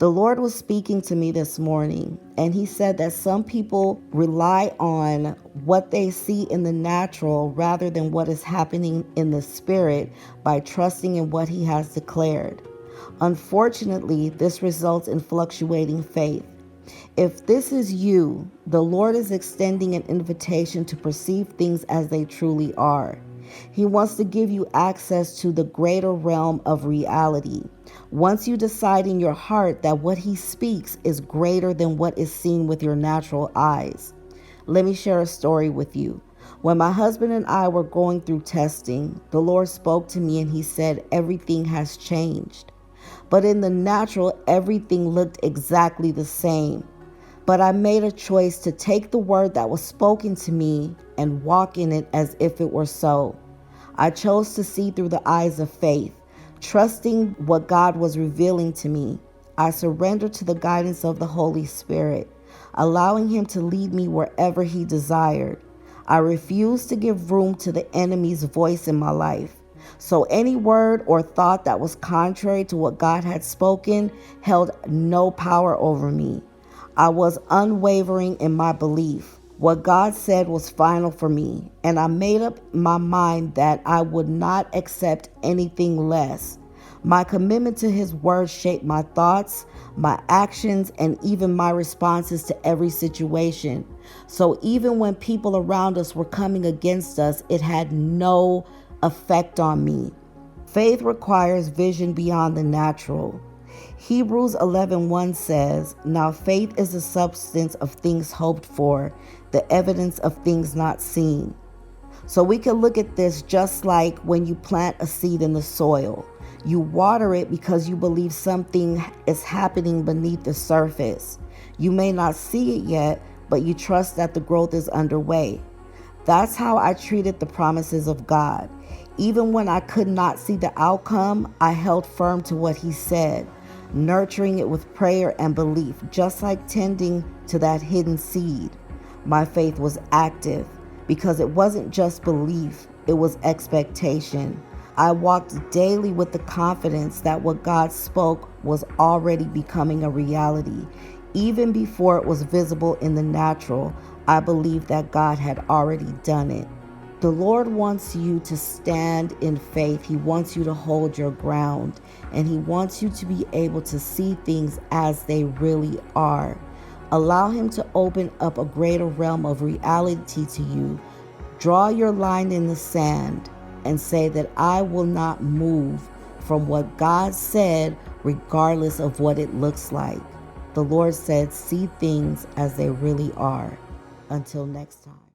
The Lord was speaking to me this morning, and He said that some people rely on what they see in the natural rather than what is happening in the spirit by trusting in what He has declared. Unfortunately, this results in fluctuating faith. If this is you, the Lord is extending an invitation to perceive things as they truly are. He wants to give you access to the greater realm of reality. Once you decide in your heart that what He speaks is greater than what is seen with your natural eyes. Let me share a story with you. When my husband and I were going through testing, the Lord spoke to me and He said, everything has changed. But in the natural, everything looked exactly the same. But I made a choice to take the word that was spoken to me and walk in it as if it were so. I chose to see through the eyes of faith, trusting what God was revealing to me. I surrendered to the guidance of the Holy Spirit, allowing Him to lead me wherever He desired. I refused to give room to the enemy's voice in my life. So any word or thought that was contrary to what God had spoken held no power over me. I was unwavering in my belief. What God said was final for me, and I made up my mind that I would not accept anything less. My commitment to His word shaped my thoughts, my actions, and even my responses to every situation. So even when people around us were coming against us, it had no effect on me. Faith requires vision beyond the natural. Hebrews 11:1 says, "Now faith is the substance of things hoped for, the evidence of things not seen." So we can look at this just like when you plant a seed in the soil. You water it because you believe something is happening beneath the surface. You may not see it yet, but you trust that the growth is underway. That's how I treated the promises of God. Even when I could not see the outcome, I held firm to what He said, nurturing it with prayer and belief, just like tending to that hidden seed. My faith was active because it wasn't just belief, it was expectation. I walked daily with the confidence that what God spoke was already becoming a reality. Even before it was visible in the natural, I believed that God had already done it. The Lord wants you to stand in faith. He wants you to hold your ground, and He wants you to be able to see things as they really are. Allow Him to open up a greater realm of reality to you. Draw your line in the sand and say that I will not move from what God said, regardless of what it looks like. The Lord said, see things as they really are. Until next time.